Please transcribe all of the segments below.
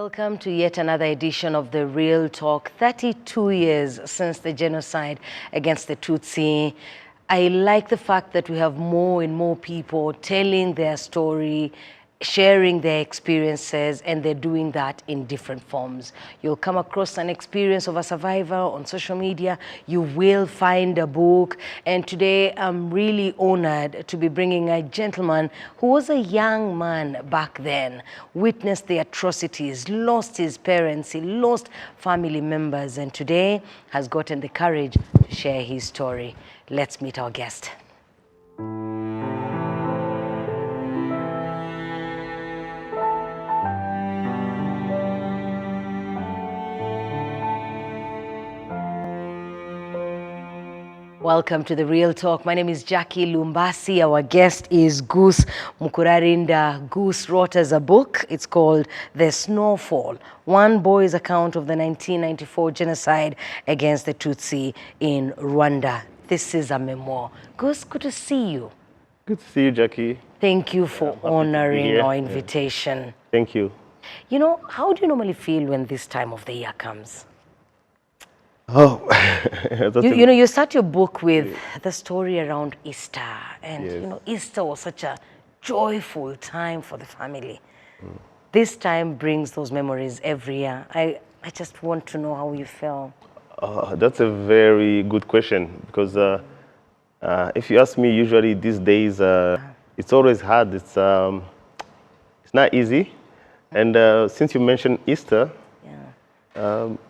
Welcome to yet another edition of The Real Talk. 32 years since the genocide against the Tutsi. I like the fact that we have more and more people telling their story, sharing their experiences, and they're doing that in different forms. You'll come across an experience of a survivor on social media. You will find a book. And today I'm really honored to be bringing a gentleman who was a young man back then, witnessed the atrocities, lost his parents, he lost family members, and today has gotten the courage to share his story. Let's meet our guest. Welcome to The Real Talk. My name is Jackie Lumbasi. Our guest is Gus Mukurarinda. Gus wrote us a book. It's called The Snowfall, one boy's account of the 1994 genocide against the Tutsi in Rwanda. This is a memoir. Gus, good to see you. Good to see you, Jackie. Thank you for honoring our invitation. Yeah. Thank you. You know, how do you normally feel when this time of the year comes? Oh, you start your book with the story around Easter, and Yes. you know, Easter was such a joyful time for the family. This time brings those memories every year. I just want to know how you feel. That's a very good question, because if you ask me, usually these days it's always hard. It's not easy, and since you mentioned Easter.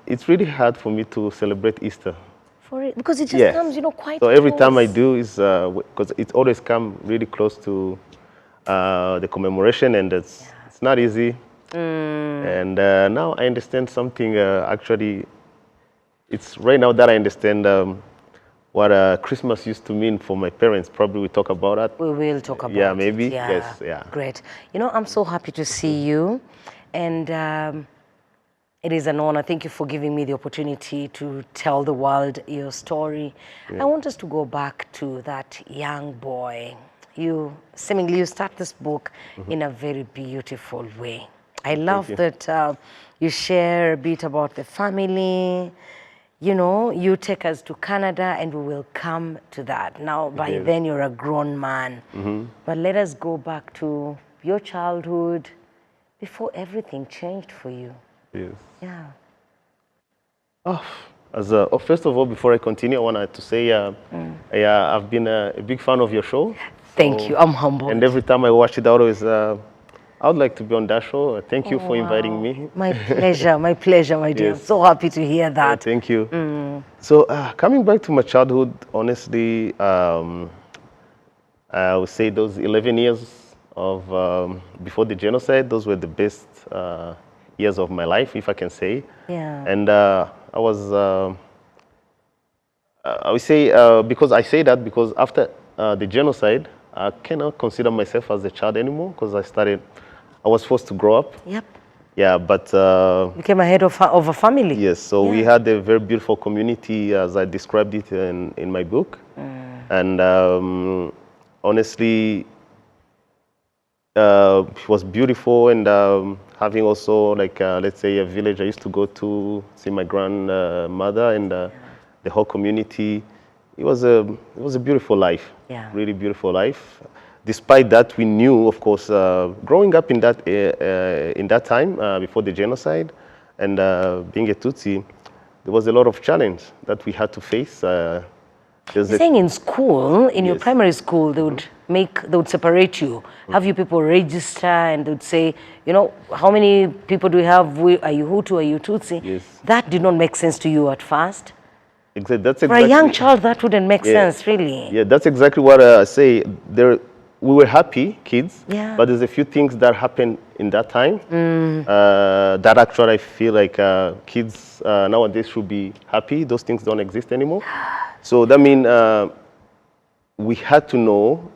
It's really hard for me to celebrate Easter. For it, because it just comes, quite So every close. time I do is because it always comes really close to the commemoration, and it's not easy. And now I understand something. Actually, it's right now that I understand what Christmas used to mean for my parents. Probably we talk about that. We will talk about Yeah, maybe. it. Yeah. Yes. Yeah. Great. I'm so happy to see you, and. It is an honor. Thank you for giving me the opportunity to tell the world your story. I want us to go back to that young boy. You start this book in a very beautiful way. I love that you share a bit about the family. You take us to Canada, and we will come to that. Now, by then, you're a grown man. But let us go back to your childhood before everything changed for you. Yes. Yeah. First of all, before I continue, I wanted to say I've been a big fan of your show. Thank you. I'm humbled. And every time I watch it, I would like to be on that show. Thank you for inviting me. My pleasure, my dear. I'm so happy to hear that. Thank you. So coming back to my childhood, honestly, I would say those 11 years of before the genocide, those were the best years of my life, if I can say. Yeah. And I would say, because I say that because after the genocide, I cannot consider myself as a child anymore, because I was forced to grow up. Yep. Yeah, but... became a head of a family. Yes, so we had a very beautiful community, as I described it in my book. And honestly, it was beautiful, and having also, let's say, a village I used to go to see my grandmother and the whole community. It was a beautiful life, really beautiful life. Despite that, we knew, of course, growing up in that time before the genocide, and being a Tutsi, there was a lot of challenge that we had to face. You're saying in school, in your primary school, they would separate you, have you people register, and they would say, how many people do we have? Are you Hutu? Are you Tutsi? Yes. That did not make sense to you at first. That's For a young child, that wouldn't make sense, really. Yeah, that's exactly what I say. We were happy kids, but there's a few things that happened in that time that actually I feel like kids nowadays should be happy. Those things don't exist anymore. So that means we had to know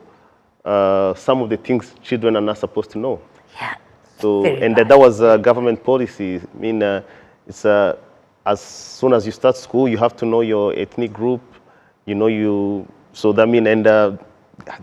some of the things children are not supposed to know. Yeah. So, and that was government policy. I mean, it's as soon as you start school, you have to know your ethnic group. So that means, and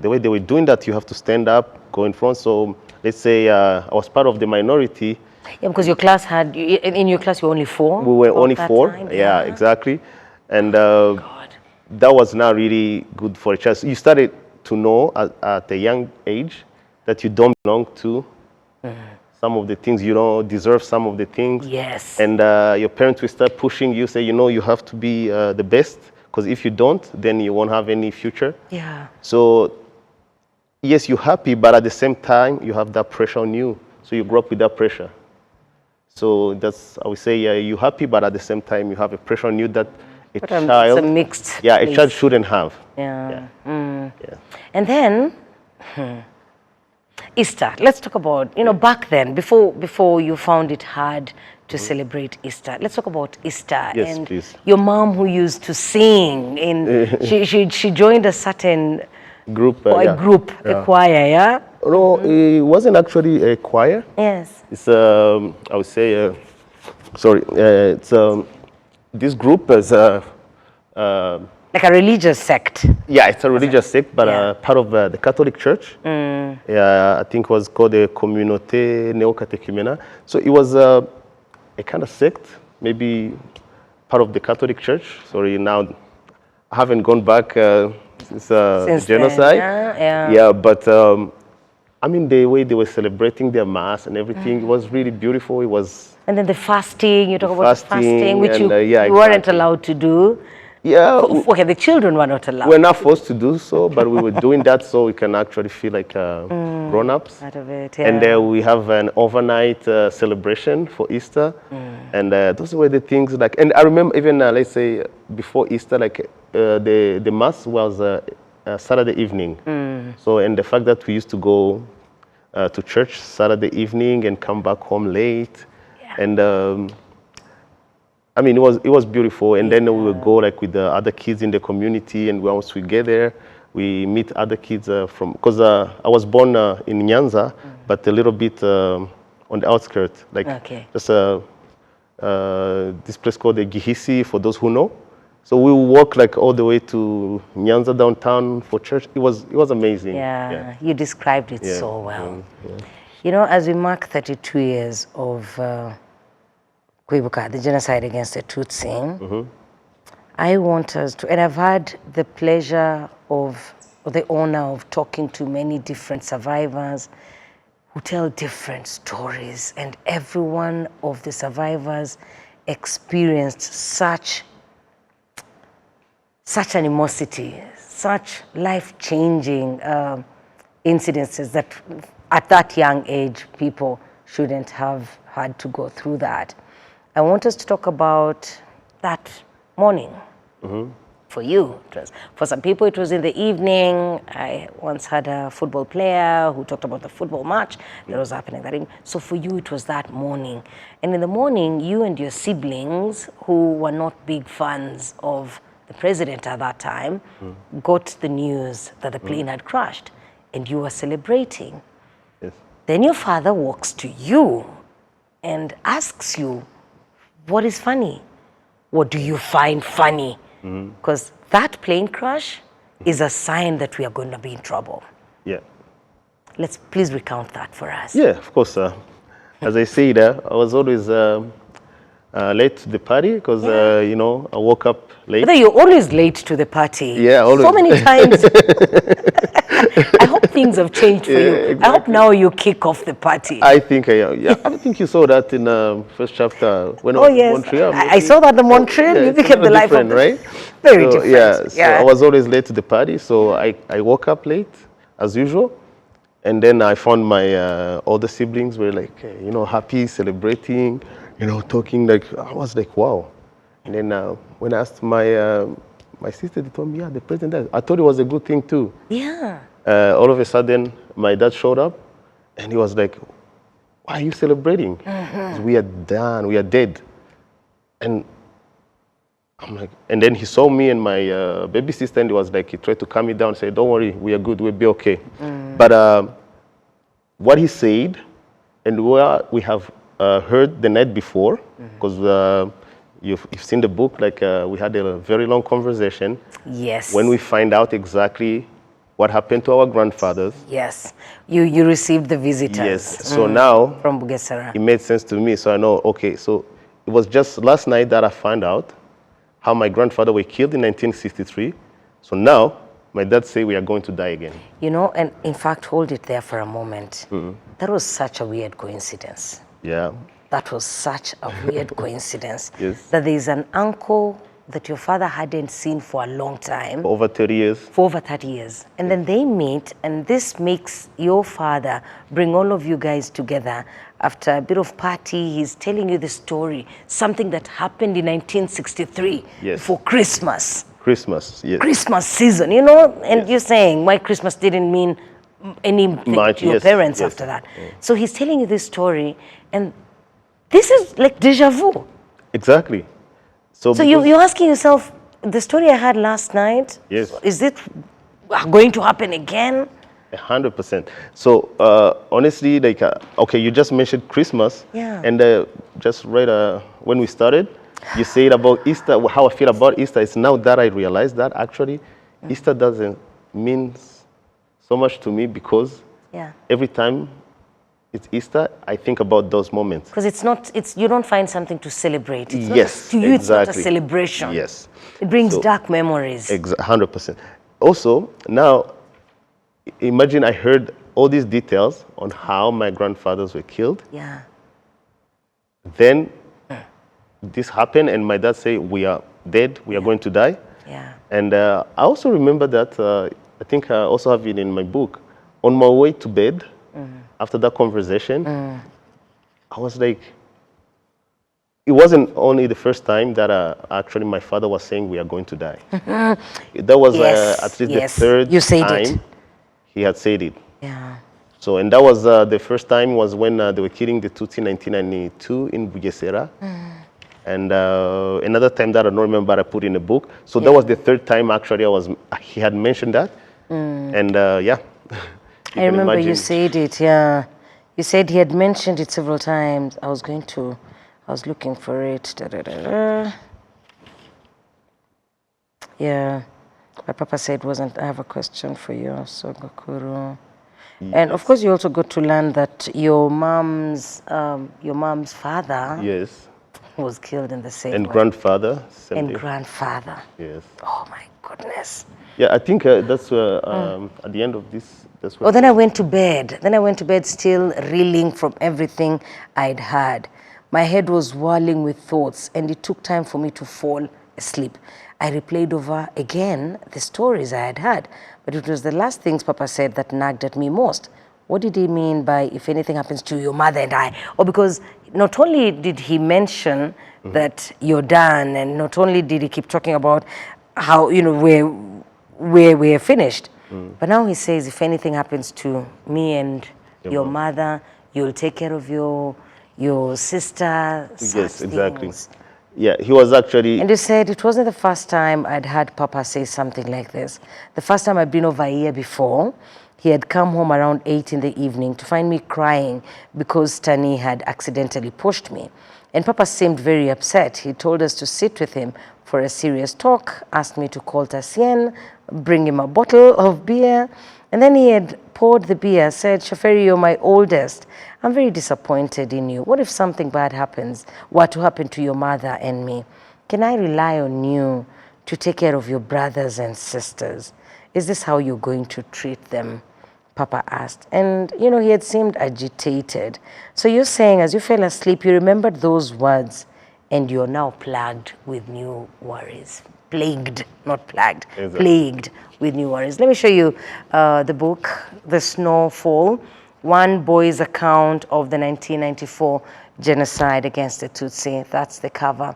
the way they were doing that, you have to stand up, go in front. So let's say I was part of the minority. Yeah, because your class had, in your class you were only 4? We were only that 4. time? Yeah, exactly. And God. that was not really good for a child. You started to know at a young age that you don't belong to some of the things, you don't deserve some of the things. Yes. And your parents will start pushing you, say, you know, you have to be the best, because if you don't, then you won't have any future. Yeah. So, yes, you're happy, but at the same time, you have that pressure on you. So you grow up with that pressure. So that's, I would say, yeah, you're happy, but at the same time, you have a pressure on you that a child, it's a mixed yeah, a place. child shouldn't have. Yeah. Yeah. And then, Easter. Let's talk about, you know, back then, before you found it hard to celebrate Easter. Let's talk about Easter. Yes, and please. your mom who used to sing, she joined a certain Group, a choir, yeah? No, it wasn't actually a choir. Yes. It's, I would say, it's this group is Like a religious sect. yeah, it's a religious sect, but part of the Catholic Church. Yeah, I think it was called the Communauté Néo-Catéchumène. So it was a kind of sect, maybe part of the Catholic Church. Sorry, now I haven't gone back since the genocide. Then, yeah, but I mean, the way they were celebrating their mass and everything, it was really beautiful. It was. And then the fasting, you talk about the fasting, which and, you weren't allowed to do. Yeah. Okay, the children were not allowed. We're not forced to do so, but we were doing that so we can actually feel like grown-ups. Out of it, yeah. And we have an overnight celebration for Easter. And those were the things like, and I remember even, let's say, before Easter, like the Mass was Saturday evening. So, and the fact that we used to go to church Saturday evening and come back home late. Yeah. And I mean, it was beautiful. And then we would go like with the other kids in the community, and once we get there, we meet other kids from, because I was born in Nyanza, but a little bit on the outskirts, like just this place called the Gihisi, for those who know. So we walk like all the way to Nyanza downtown for church. It was amazing. Yeah, you described it so well. You know, as we mark 32 years of Kwibuka, the genocide against the Tutsi, I want us to, and I've had the pleasure of, or the honor of talking to many different survivors who tell different stories, and every one of the survivors experienced such animosity, such life-changing incidences that at that young age, people shouldn't have had to go through that. I want us to talk about that morning. For you, for some people it was in the evening. I once had a football player who talked about the football match that was happening that evening. So for you it was that morning. And in the morning, you and your siblings, who were not big fans of the president at that time, got the news that the plane had crashed, and you were celebrating. Yes. Then your father walks to you and asks you, what is funny? What do you find funny? Because that plane crash is a sign that we are going to be in trouble. Yeah. Let's please recount that for us. Yeah, of course. As I said, I was always late to the party because, you know, I woke up late. But you're always late to the party. Yeah, always. So many times. I hope things have changed for you. Exactly. I hope now you kick off the party. I think I am. Yeah, I think you saw that in the first chapter when I was in Montreal. I saw that in Montreal. You became the life of the... right? Very different. Yeah, so I was always late to the party, so I woke up late as usual. And then I found my older siblings were like, you know, happy, celebrating, you know, talking. Like, I was like, wow. And then when I asked my sister, they told me, yeah, the president died. I thought it was a good thing too. Yeah. All of a sudden, my dad showed up, and he was like, why are you celebrating? We are done, we are dead. And I'm like, and then he saw me and my baby sister, and he was like, he tried to calm me down and say, don't worry, we are good, we'll be okay. But what he said, and what we have heard the night before, because you've seen the book, like we had a very long conversation. Yes. When we find out exactly what happened to our grandfathers. Yes, you received the visitors. Yes, so now from Bugesera. it made sense to me. So I know, okay, so it was just last night that I found out how my grandfather was killed in 1963. So now my dad say we are going to die again. You know, and in fact, hold it there for a moment. That was such a weird coincidence. Yeah. That was such a weird coincidence. Yes. That there is an uncle that your father hadn't seen for a long time. For over 30 years. For over 30 years. And then they meet, and this makes your father bring all of you guys together. After a bit of party, he's telling you the story, something that happened in 1963 for Christmas. Christmas, yes. Christmas season, you know, and you're saying why Christmas didn't mean anything to your parents after that. So he's telling you this story, and this is like deja vu. Exactly. So you're asking yourself, the story I had last night, is it going to happen again? 100%. So honestly, like, okay, you just mentioned Christmas. Yeah. And just right when we started, you said about Easter, how I feel about Easter. It's now that I realize that actually Easter doesn't mean so much to me because every time it's Easter, I think about those moments. Because you don't find something to celebrate. It's yes, to you, exactly. It's not a celebration. Yes. It brings dark memories. 100%. Also, now, imagine I heard all these details on how my grandfathers were killed. Yeah. Then this happened, and my dad said, we are dead, we are going to die. Yeah. And I also remember that, I think I also have it in my book, on my way to bed, after that conversation, I was like, it wasn't only the first time that actually my father was saying we are going to die. That was at least the third time he had said it. Yeah. So, and that was the first time was when they were killing the Tutsi in 1992 in Bugesera. And another time that I don't remember, I put in a book. So that was the third time actually he had mentioned that. And I remember you said it, You said he had mentioned it several times. I was looking for it. Yeah. My papa said I have a question for you, so Gakuru. Yes. And of course you also got to learn that your mom's father was killed in the same way. And grandfather. And grandfather. Yes. Oh my goodness. Yeah, I think that's at the end of this. That's what then I went to bed. Then I went to bed still reeling from everything I'd heard. My head was whirling with thoughts, and it took time for me to fall asleep. I replayed over again the stories I had heard, but it was the last things Papa said that nagged at me most. What did he mean by if anything happens to your mother and I? Or because not only did he mention that you're done, and not only did he keep talking about how, we're finished, but now he says if anything happens to me and your mother, you'll take care of your sister. Yes, exactly. Things. Yeah, he was actually... And he said it wasn't the first time I'd heard Papa say something like this. The first time I'd been over a year before, he had come home around 8 in the evening to find me crying because Tani had accidentally pushed me. And Papa seemed very upset. He told us to sit with him for a serious talk, asked me to call Tasien, bring him a bottle of beer. And then he had poured the beer, said, Shaferi, you're my oldest. I'm very disappointed in you. What if something bad were to happen to your mother and me? Can I rely on you to take care of your brothers and sisters? Is this how you're going to treat them? Papa asked. And, he had seemed agitated. So you're saying as you fell asleep, you remembered those words, and you're now plagued with new worries. Plagued, not plagued, plagued with new worries. Let me show you the book, The Snowfall, one boy's account of the 1994 genocide against the Tutsi. That's the cover.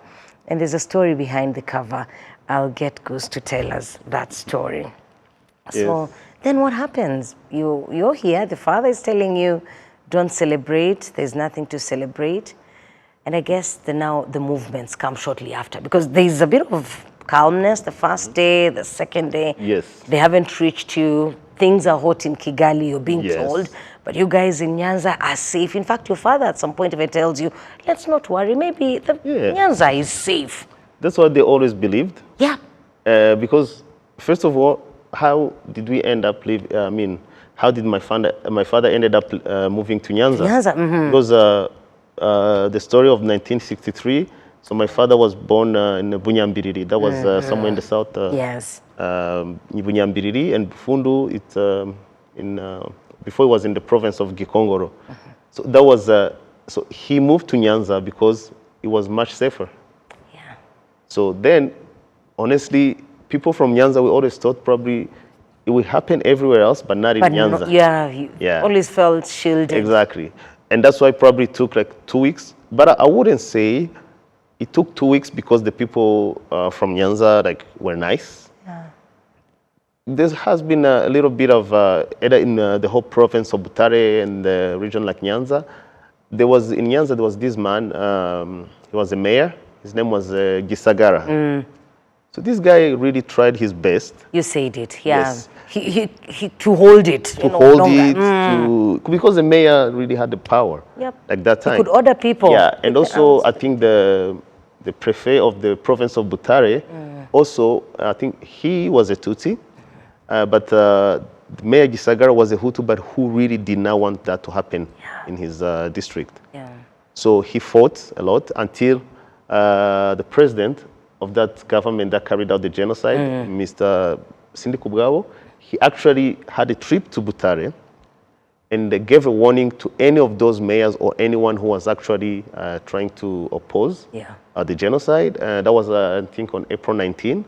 And there's a story behind the cover. I'll get Gus to tell us that story. Yes. So then what happens? You're here, the father is telling you, don't celebrate, there's nothing to celebrate. And I guess now the movements come shortly after, because there's a bit of calmness the first day, the second day. Yes. They haven't reached you. Things are hot in Kigali, you're being told. But you guys in Nyanza are safe. In fact, your father at some point even tells you, let's not worry, maybe Nyanza is safe. That's what they always believed. Yeah. Because, first of all, how did we end up I mean, how did my father ended up moving to Nyanza? Nyanza, mm-hmm. Because the story of 1963. So my father was born in Bunyambiriri. That was somewhere in the south. Yes. Bunyambiriri, and Bufundu. It's before it was in the province of Gikongoro. Mm-hmm. So that was so he moved to Nyanza because it was much safer. Yeah. So then, honestly, people from Nyanza, we always thought probably it would happen everywhere else, but not in Nyanza. You always felt shielded. Exactly. And that's why it probably took like 2 weeks. But I wouldn't say it took 2 weeks because the people from Nyanza were nice. Yeah. There has been a little bit of, either in the whole province of Butare and the region like Nyanza, in Nyanza, there was this man, he was a mayor, his name was Gisagara. Mm. So this guy really tried his best. You said it, yeah. Yes. He to hold it. To hold it, because the mayor really had the power. Yep. Like that time. He could order people. Yeah, and also I think the prefect of the province of Butare, also I think he was a Tutsi, but Mayor Gisagara was a Hutu, but who really did not want that to happen in his district. Yeah. So he fought a lot until the president of that government that carried out the genocide, Mr. Cindy Kubwabo, he actually had a trip to Butare and they gave a warning to any of those mayors or anyone who was actually trying to oppose the genocide. That was, I think, on April 19,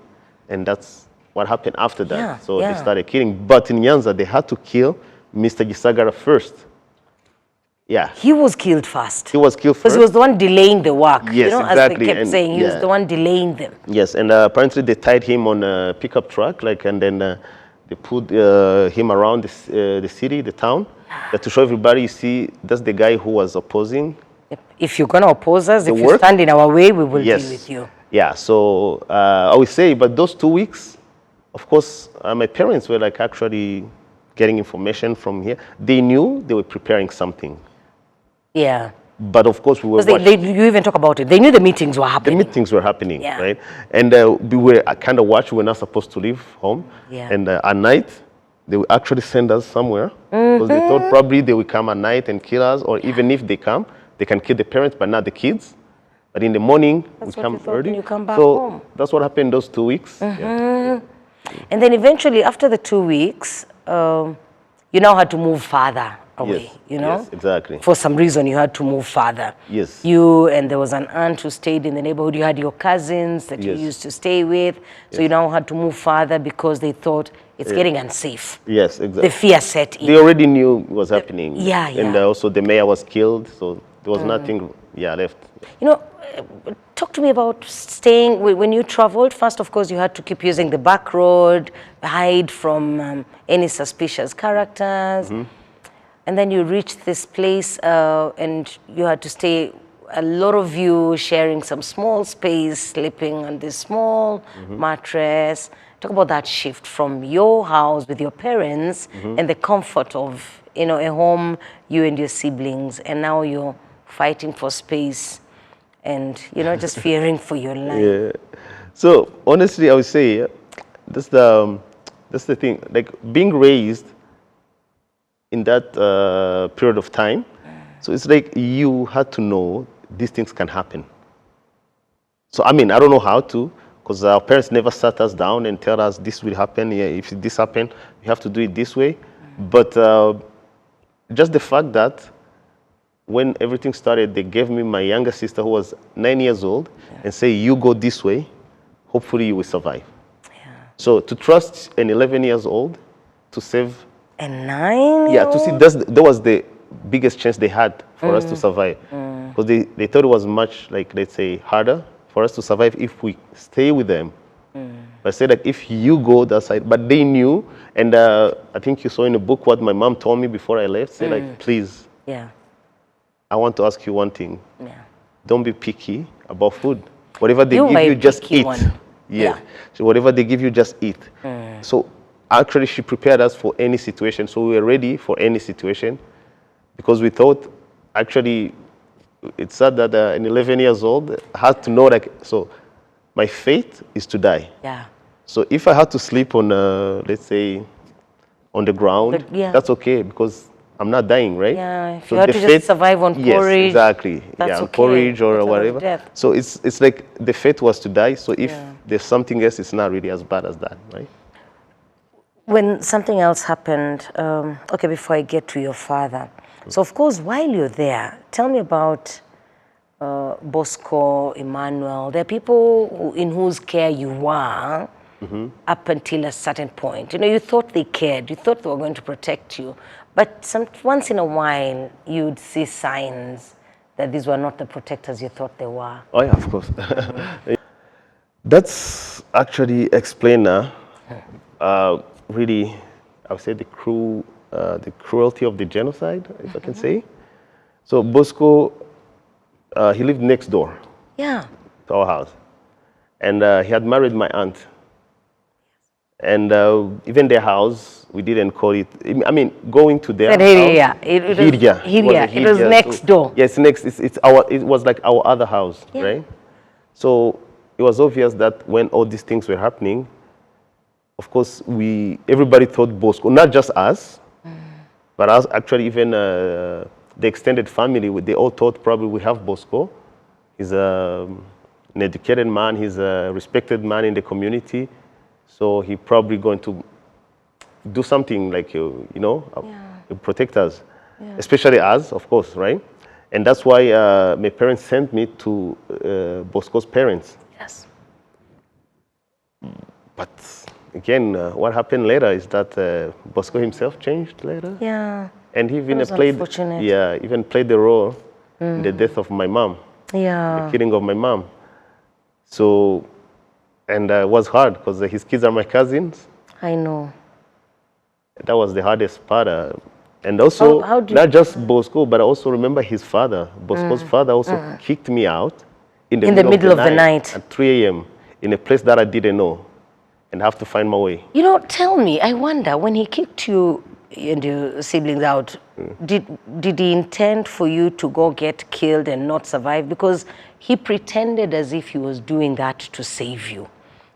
and that's what happened after that. Yeah, so they started killing. But in Nyanza, they had to kill Mr. Gisagara first. Yeah. He was killed first. He was killed first. Because he was the one delaying the work. Yes, exactly. As they kept saying, he was the one delaying them. Yes, and apparently they tied him on a pickup truck, and then they put him around the city, the town, to show everybody, you see, that's the guy who was opposing. If you're going to oppose us, if you stand in our way, we will deal with you. Yeah, so I would say, but those 2 weeks, of course, my parents were actually getting information from here. They knew they were preparing something. Yeah. But of course, we were you even talk about it. They knew the meetings were happening. The meetings were happening, right? And we were kind of watching. We were not supposed to leave home. Yeah. And at night, they would actually send us somewhere. Because they thought probably they would come at night and kill us. Or even if they come, they can kill the parents, but not the kids. But in the morning, we come early. You come back home. That's what happened those 2 weeks. And then eventually, after the 2 weeks, you now had to move farther away, Yes, exactly. For some reason, you had to move farther. Yes. You and there was an aunt who stayed in the neighborhood. You had your cousins that you used to stay with. So you now had to move farther because they thought it's getting unsafe. Yes, exactly. The fear set in. They already knew what was happening. Yeah. And also the mayor was killed, so there was nothing left. Talk to me about staying, when you traveled. First, of course, you had to keep using the back road, hide from any suspicious characters. And then you reached this place and you had to stay, a lot of you sharing some small space, sleeping on this small mattress. Talk about that shift from your house with your parents and the comfort of, a home, you and your siblings, and now you're fighting for space and, just fearing for your life. Yeah. So honestly, I would say that's the thing, being raised in that period of time. So it's you had to know these things can happen. So, I mean, I don't know how to, because our parents never sat us down and tell us this will happen. Yeah, if this happened, you have to do it this way. But just the fact that when everything started, they gave me my younger sister who was 9 years old and say, you go this way, hopefully you will survive. So to trust an 11 years old to save. And 9? Yeah, to see that was the biggest chance they had for us to survive. Because they thought it was much, let's say, harder for us to survive if we stay with them. But I said if you go that side, but they knew, and I think you saw in the book what my mom told me before I left, said please, I want to ask you one thing. Don't be picky about food. Whatever they give you, just eat. So whatever they give you, just eat. So actually, she prepared us for any situation. So we were ready for any situation because we thought, actually, it's sad that an 11 years old had to know, so my fate is to die. So if I had to sleep on, let's say, on the ground, Yeah. that's okay because I'm not dying, right? Yeah, if So you had the to fate, just survive on yes, porridge, exactly. that's yeah, on okay. porridge or Better than whatever. death. So it's like the fate was to die. So if Yeah. there's something else, it's not really as bad as that, right? When something else happened, okay, before I get to your father. So of course, while you're there, tell me about Bosco, Emmanuel. There are people in whose care you were up until a certain point. You know, you thought they cared, you thought they were going to protect you, but once in a while, you'd see signs that these were not the protectors you thought they were. Oh yeah, of course. That's actually explained really, I would say the cruelty of the genocide, if I can say. So Bosco, he lived next door Yeah. to our house, and he had married my aunt. And even their house, we didn't call it. I mean, going to their Said house. Hiria. It was next door. Yes, next. It's our. It was like our other house, Yeah. right? So it was obvious that when all these things were happening, of course, everybody thought Bosco, not just us, but us actually even the extended family. They all thought probably we have Bosco. He's an educated man. He's a respected man in the community. So he probably going to do something like, protect us, especially us, of course, right? And that's why my parents sent me to Bosco's parents. Yes. But again, what happened later is that Bosco himself changed later. Yeah. And he even unfortunate. even played the role in the death of my mom, Yeah. the killing of my mom. So, and it was hard because his kids are my cousins. I know. That was the hardest part. And also, not just Bosco, but I also remember his father. Bosco's father also kicked me out in the middle of the night at 3 a.m. in a place that I didn't know and have to find my way. You know, tell me, I wonder, when he kicked you and your siblings out, did he intend for you to go get killed and not survive? Because he pretended as if he was doing that to save you.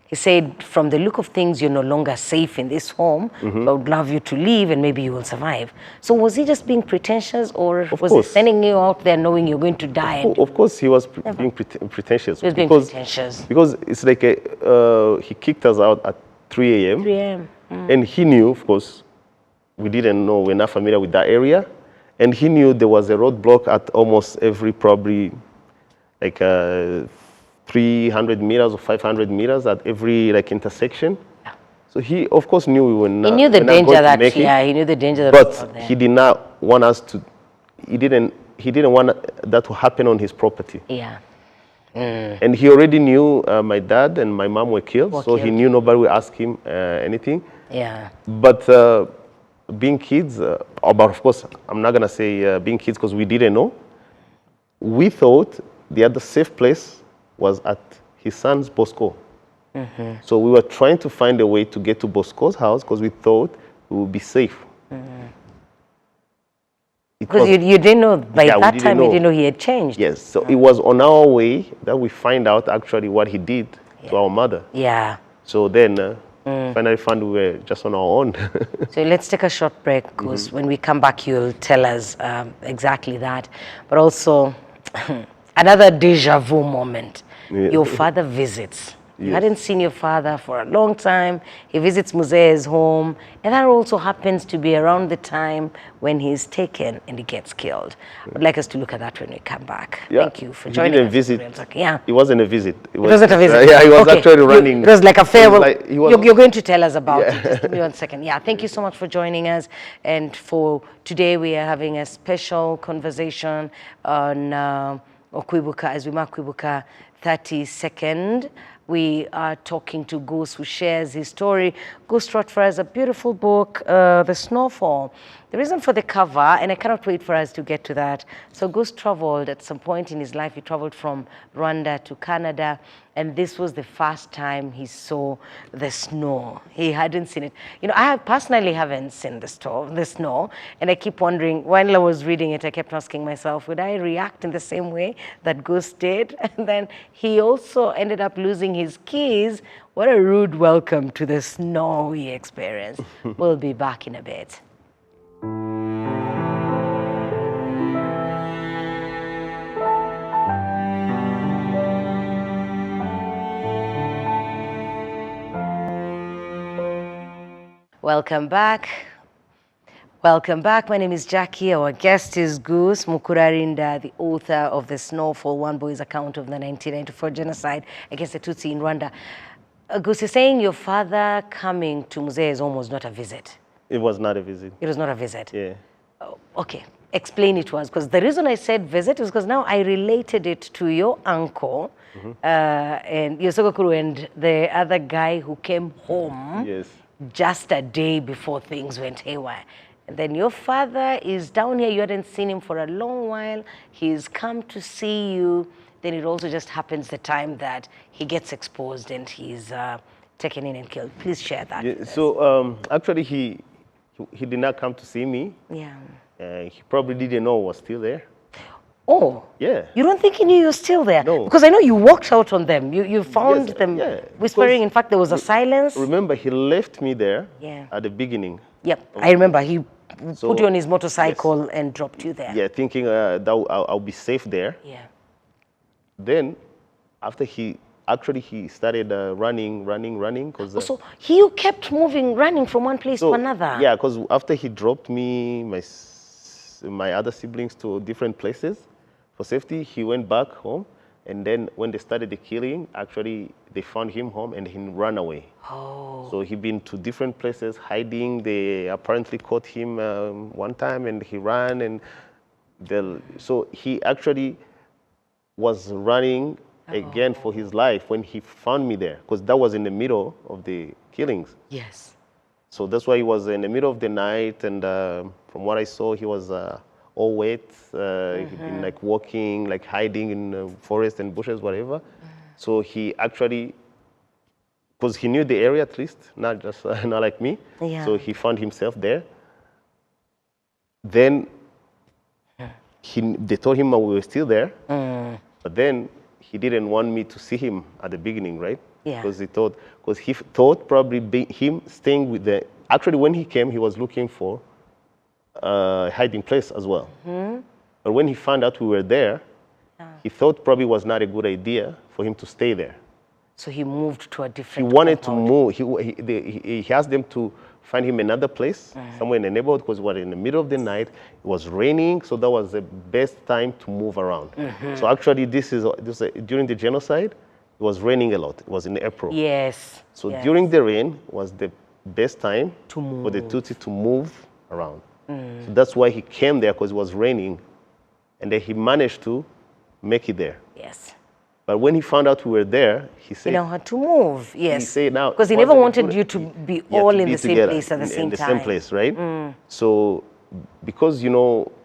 He said, from the look of things, you're no longer safe in this home. So I would love you to leave and maybe you will survive. So was he just being pretentious, or was he sending you out there knowing you're going to die? Of course, he was being pretentious. He was being pretentious. Because it's like he kicked us out at 3 a.m. 3 a.m. And he knew, of course, we didn't know, we're not familiar with that area. And he knew there was a roadblock at almost every, probably like 300 meters or 500 meters at every intersection. Yeah. So he, of course, knew we were not. He knew the danger he knew the danger that was out there. But he did not want us to. He didn't want that to happen on his property. Yeah. And he already knew my dad and my mom were killed, he knew nobody would ask him anything. Yeah. But being kids, but of course, I'm not gonna say being kids because we didn't know. We thought the other safe place was at his son's Bosco. So we were trying to find a way to get to Bosco's house because we thought we would be safe. Because you didn't know, by that time you didn't know he had changed. Yes, so it was on our way that we find out actually what he did to our mother. Yeah. So then finally found we were just on our own. So let's take a short break, because when we come back you'll tell us exactly that. But also another deja vu moment. Your father visits. You hadn't seen your father for a long time. He visits Muzee's home, and that also happens to be around the time when he's taken and he gets killed. I'd like us to look at that when we come back. Yeah. Thank you for joining us. Visit. Yeah. It wasn't a visit. It wasn't a visit. Yeah, he was actually running. It was like a farewell. You're going to tell us about Yeah. it. Just give me 1 second. Yeah, thank you so much for joining us. And for today, we are having a special conversation on Okwibuka, as we mark Kwibuka 32nd. We are talking to Gus, who shares his story. Gus wrote for us a beautiful book, The Snowfall. The reason for the cover, and I cannot wait for us to get to that. So Gus traveled at some point in his life. He traveled from Rwanda to Canada, and this was the first time he saw the snow. He hadn't seen it. You know, I personally haven't seen the snow, and I keep wondering, while I was reading it, I kept asking myself, would I react in the same way that Gus did? And then he also ended up losing his keys. What a rude welcome to the snowy experience. We'll be back in a bit. Welcome back. Welcome back. My name is Jackie. Our guest is Gus Mukurarinda, the author of the Snowfall, One Boy's account of the 1994 genocide against the Tutsi in Rwanda. Gus, you're saying your father coming to Muzee is almost not a visit. It was not a visit. It was not a visit? Yeah. Oh, okay. Explain it to us, because the reason I said visit is because now I related it to your uncle and Yosogokuru and the other guy who came home. Yes. Just a day before things went haywire. And then your father is down here, you hadn't seen him for a long while, he's come to see you, then it also just happens the time that he gets exposed and he's taken in and killed. Please share that. Yeah, so actually he did not come to see me. Yeah. He probably didn't know I was still there. Oh. Yeah. You don't think he knew you were still there? No. Because I know you walked out on them. You found them whispering. In fact, there was a silence. Remember, he left me there Yeah. at the beginning. Yep. I remember he put you on his motorcycle and dropped you there. Yeah, thinking that I'll be safe there. Yeah. Then, after he started running. Cause, So he kept moving, running from one place to another. Yeah, because after he dropped me, my other siblings to different places for safety, he went back home. And then when they started the killing, actually they found him home and he ran away. Oh. So he'd been to different places hiding. They apparently caught him one time and he ran. And so he actually was running again for his life when he found me there, because that was in the middle of the killings. Yes. So that's why he was in the middle of the night, and from what I saw, he was all wet. He'd been like walking, like hiding in forest and bushes, whatever. So he actually, because he knew the area at least, not just not like me. Yeah. So he found himself there. Then they told him we were still there, but then he didn't want me to see him at the beginning, right? Yeah. Because he thought probably him staying with actually when he came, he was looking for a hiding place as well. But when he found out we were there, he thought probably was not a good idea for him to stay there. So he moved to a different He wanted compound. to move. He asked them to find him another place, somewhere in the neighborhood, because we were in the middle of the night. It was raining, so that was the best time to move around. So actually, this is during the genocide. It was raining a lot. It was in April. Yes. So yes. during the rain was the best time To move. for the Tutsi to move around. So that's why he came there, because it was raining, and then he managed to make it there. Yes. But when he found out we were there, he said, You know how to move. Yes. He said now, because he never wanted you to be all in the same place at the same in the time. same place, right? So because,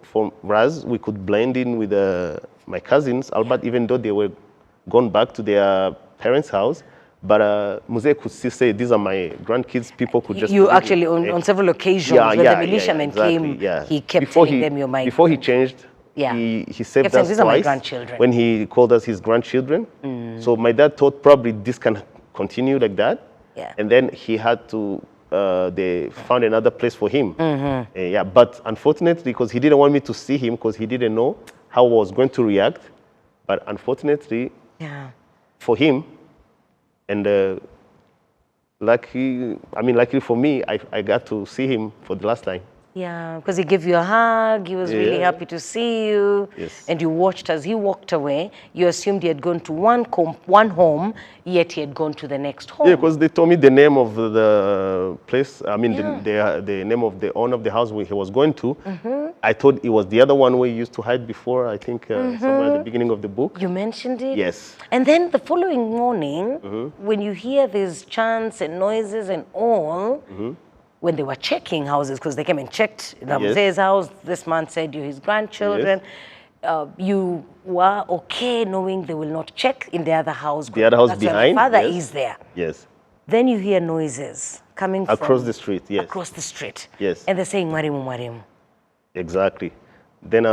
for Raz, we could blend in with my cousins, Albert, even though they were gone back to their parents' house, but Muzee could still say, these are my grandkids. People could just... You actually, on several occasions, when the militiamen came, he kept telling them, you're my... Before he changed, he saved us these are my twice grandchildren. when he called us his grandchildren. So my dad thought probably this can continue like that. Yeah. And then he had to, they found another place for him. But unfortunately, because he didn't want me to see him, because he didn't know how I was going to react. But unfortunately, for him, and luckily for me, I got to see him for the last time. Yeah, because he gave you a hug, he was really happy to see you, Yes. and you watched as he walked away. You assumed he had gone to one home, yet he had gone to the next home. Yeah, because they told me the name of the place, the name of the owner of the house where he was going to. I thought it was the other one where he used to hide before, I think somewhere at the beginning of the book. You mentioned it? Yes. And then the following morning, when you hear these chants and noises and all, when they were checking houses, because they came and checked Muzee's house, this man said you're his grandchildren, you were okay knowing they will not check in the other house. The other house that's behind? Where the father Yes. is there. Yes. Then you hear noises coming Across from the street, yes. across the street. Yes. And they're saying, Marimu, Marimu. Exactly. Then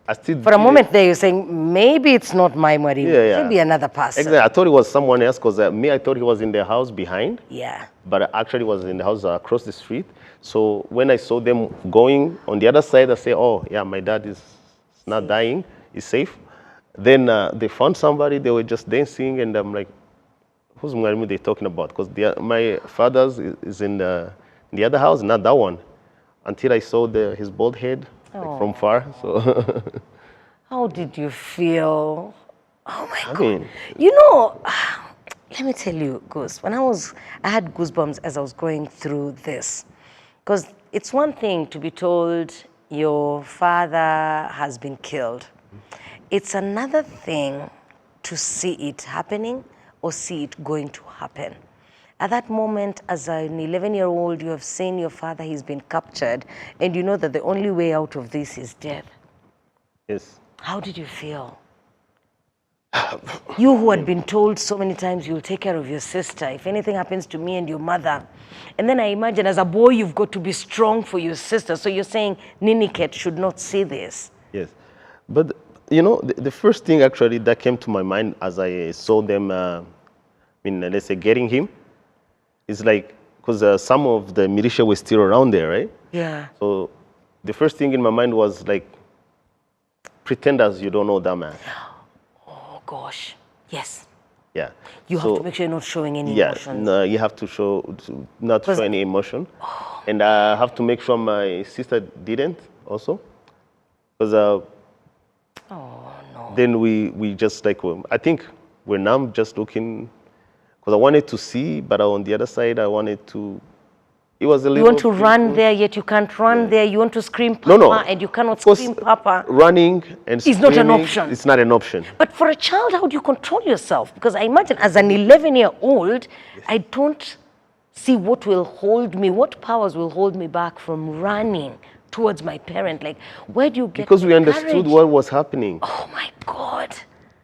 I still For a moment there, you're saying, maybe it's not my Mwalimu. Yeah. Maybe another person. Exactly. I thought it was someone else because I thought he was in the house behind. Yeah. But actually was in the house across the street. So when I saw them going on the other side, I say, oh, yeah, my dad is not dying. He's safe. Then they found somebody. They were just dancing. And I'm like, who's Mwalimu they talking about? Because my father's is in the other house, not that one. Until I saw his bald head like, from far. So How did you feel? Oh my God. mean, You know, let me tell you, Gus, I had goosebumps as I was going through this. Because it's one thing to be told your father has been killed. It's another thing to see it happening or see it going to happen. At that moment, as an 11-year-old, you have seen your father, he's been captured, and you know that the only way out of this is death. yes. How did you feel? You who had been told so many times you'll take care of your sister, if anything happens to me and your mother. And then I imagine as a boy, you've got to be strong for your sister. So you're saying Niniket should not see this. Yes. But, you know, the first thing actually that came to my mind as I saw them, let's say, getting him, is like, because some of the militia were still around there, right? Yeah. So the first thing in my mind was like, pretend as you don't know that man. Oh, gosh. Yes. Yeah. You have to make sure you're not showing any yeah, emotions. No, you have to not show any emotion. And I have to make sure my sister didn't also. Because then we just like, I think we're now just looking, because I wanted to see, but on the other side, I wanted to, it was a little. You want to run there, yet you can't run there. You want to scream Papa, No. and you cannot scream Papa. Running and screaming is not an option. It's not an option. But for a child, how do you control yourself? Because I imagine as an 11-year-old, I don't see what will hold me, what powers will hold me back from running towards my parent. Like, where do you get Because we the understood courage? what was happening. Oh my God.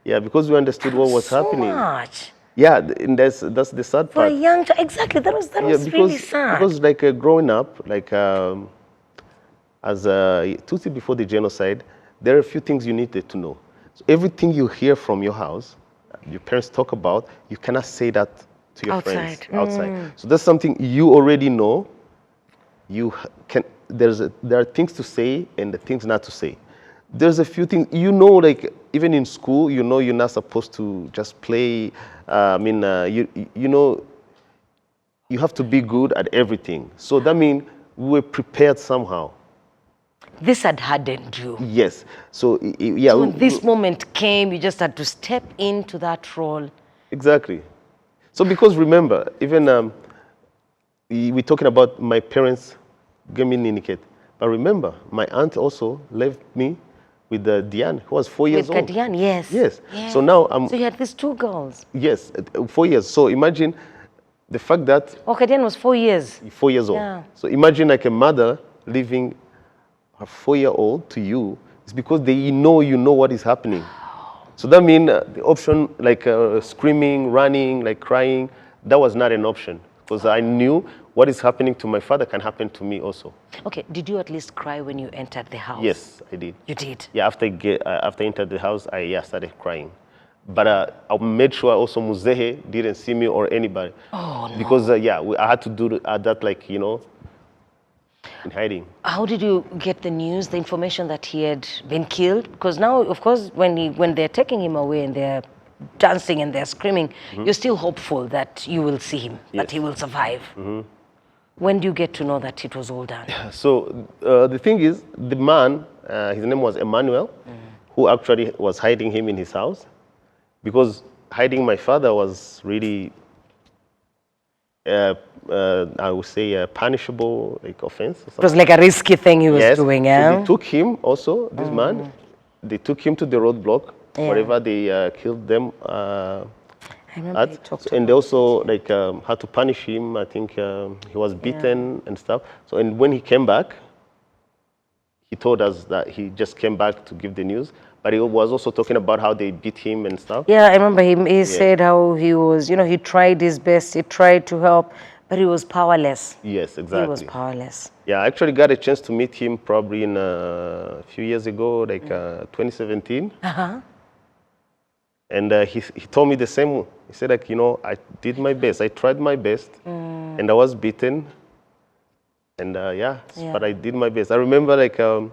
Yeah, because we understood what was so happening. Much. Yeah, and that's the sad For a part. young child, exactly. That was really sad. Because like growing up, like as a Tutsi before the genocide, there are a few things you needed to know. So everything you hear from your house, your parents talk about, you cannot say that to your friends outside. So that's something you already know. You can. There are things to say and the things not to say. There's a few things, you know, like even in school, you know you're not supposed to just play. You know, you have to be good at everything. So that means we were prepared somehow. This had hardened you. Yes. So, yeah. So when this moment came, you just had to step into that role. Exactly. So because remember, even we're talking about my parents gave me Niniket. But remember, my aunt also left me with Diane, who was 4 years old. With Diane, yes. Yes. So now So you had these two girls. Yes, 4 years. So imagine the fact that. Oh, Diane was 4 years. 4 years old. Yeah. So imagine like a mother leaving her 4-year-old to you. It's because you know what is happening. So that means the option like screaming, running, like crying, that was not an option. Because I knew what is happening to my father can happen to me also. Okay, did you at least cry when you entered the house? Yes, I did. You did? Yeah, after I entered the house, I started crying. But I made sure also Muzehe didn't see me or anybody. Oh, no. Because, I had to do that, like, you know, in hiding. How did you get the news, the information that he had been killed? Because now, of course, when they're taking him away and they're dancing and they're screaming, you're still hopeful that you will see him, that he will survive. When do you get to know that it was all done? So the thing is, the man, his name was Emmanuel, who actually was hiding him in his house, because hiding my father was really, I would say, a punishable like offense. It was like a risky thing he was doing, So they took him also, this man, they took him to the roadblock, wherever they killed them. I remember and they also like had to punish him. I think he was beaten and stuff. So and when he came back, he told us that he just came back to give the news. But he was also talking about how they beat him and stuff. Yeah, I remember him. He said how he was, he tried his best. He tried to help, But he was powerless. Yes, exactly. He was powerless. Yeah, I actually got a chance to meet him probably in a few years ago, like 2017. And he told me the same. He said, like, you know, I did my best. I tried my best, and I was beaten. And yeah, but I did my best. I remember, like, there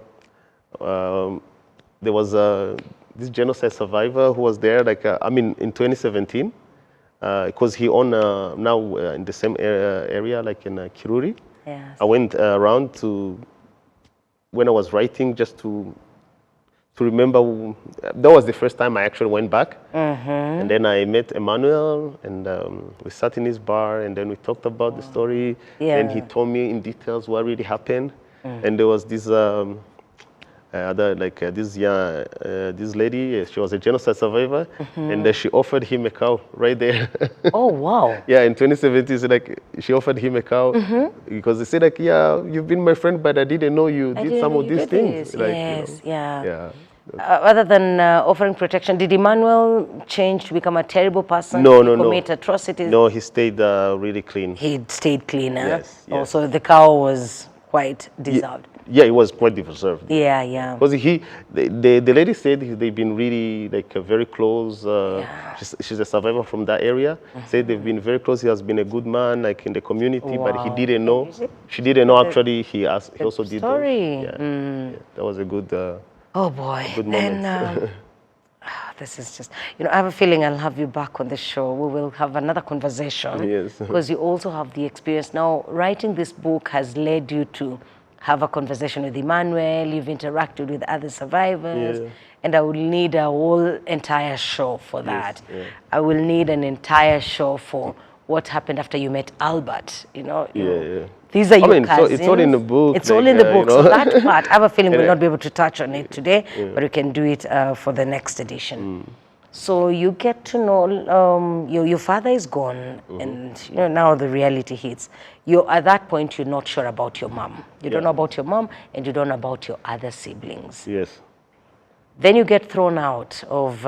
was this genocide survivor who was there, like, I mean, in 2017, because he owned now in the same area, like in Kiruri. Yes. I went around to, when I was writing, just to remember. That was the first time I actually went back. And then I met Emmanuel, and we sat in his bar, and then we talked about the story. And he told me in details what really happened. And there was this this lady. She was a genocide survivor, and she offered him a cow right there. Oh wow! Yeah, in 2017, so like she offered him a cow because they said, like, yeah, you've been my friend, but I didn't know you did some of these things. Like, yes, you know, yeah. Other than offering protection, did Emmanuel change to become a terrible person? No, commit atrocities? No, he stayed really clean. He stayed clean. Yes, yes. Also, the cow was quite deserved. Yeah, it was quite deserved. Yeah, yeah. Because the lady said they've been really like very close. She's a survivor from that area. Said they've been very close. He has been a good man, like in the community, but he didn't know. She didn't know actually. He also did. Story. Yeah, that was a good. Oh boy. Good moment. And, this is just, you know, I have a feeling I'll have you back on the show. We will have another conversation. Yes. Because you also have the experience. Now, writing this book has led you to have a conversation with Emmanuel. You've interacted with other survivors. And I will need a whole entire show for that. I will need an entire show for what happened after you met Albert. You know, these are your cousins. So it's all in the book. It's all in the book. So that part, I have a feeling we'll not be able to touch on it today, but we can do it for the next edition. So you get to know your father is gone, and you know now the reality hits. At that point, you're not sure about your mom. You don't know about your mom, and you don't know about your other siblings. Yes. Then you get thrown out of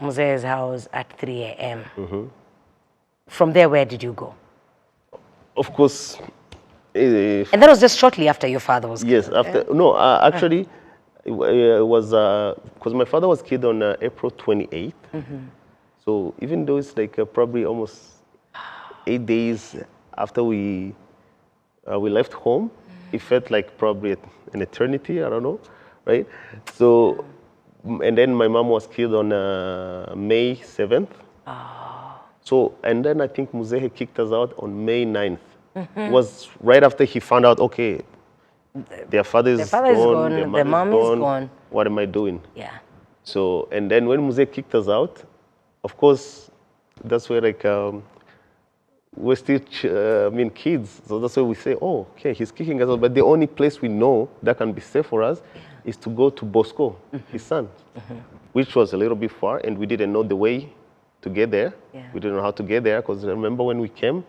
Muzee's house at 3 a.m. From there, where did you go? Of course. And that was just shortly after your father was killed. Yes, after. No, actually, it was because my father was killed on April 28th. So even though it's like probably almost 8 days after we left home, it felt like probably an eternity. I don't know, right? So, and then my mom was killed on May 7th. So, and then I think Muzehe kicked us out on May 9th. It was right after he found out, okay, their father is gone, their mom is gone. What am I doing? Yeah. So, and then when Muzehe kicked us out, of course, that's where like, we're still, kids. So that's why we say, oh, okay, he's kicking us out. But the only place we know that can be safe for us is to go to Bosco, his son, which was a little bit far, and we didn't know the way to get there. We didn't know how to get there, because remember when we came,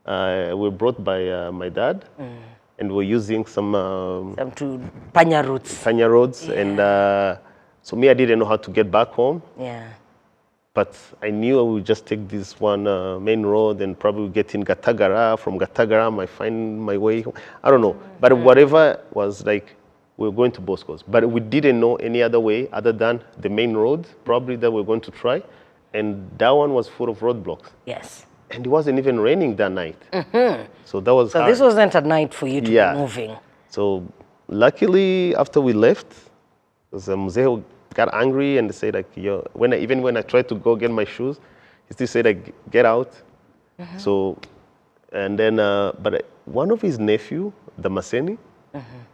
we were brought by my dad, and we're using some Panya roads. Panya roads, and so me, I didn't know how to get back home. But I knew I would just take this one main road and probably get in Gatagara. From Gatagara, I might find my way home. I don't know. But whatever was like, we were going to Bosco's. But we didn't know any other way other than the main road, probably that we're going to try. And that one was full of roadblocks. Yes. And it wasn't even raining that night. So that was hard. This wasn't a night for you to be moving. So luckily, after we left, the Muzehe got angry and said, like, even when I tried to go get my shoes, he still said, like, get out. So, and then, but one of his nephew, the Maseni,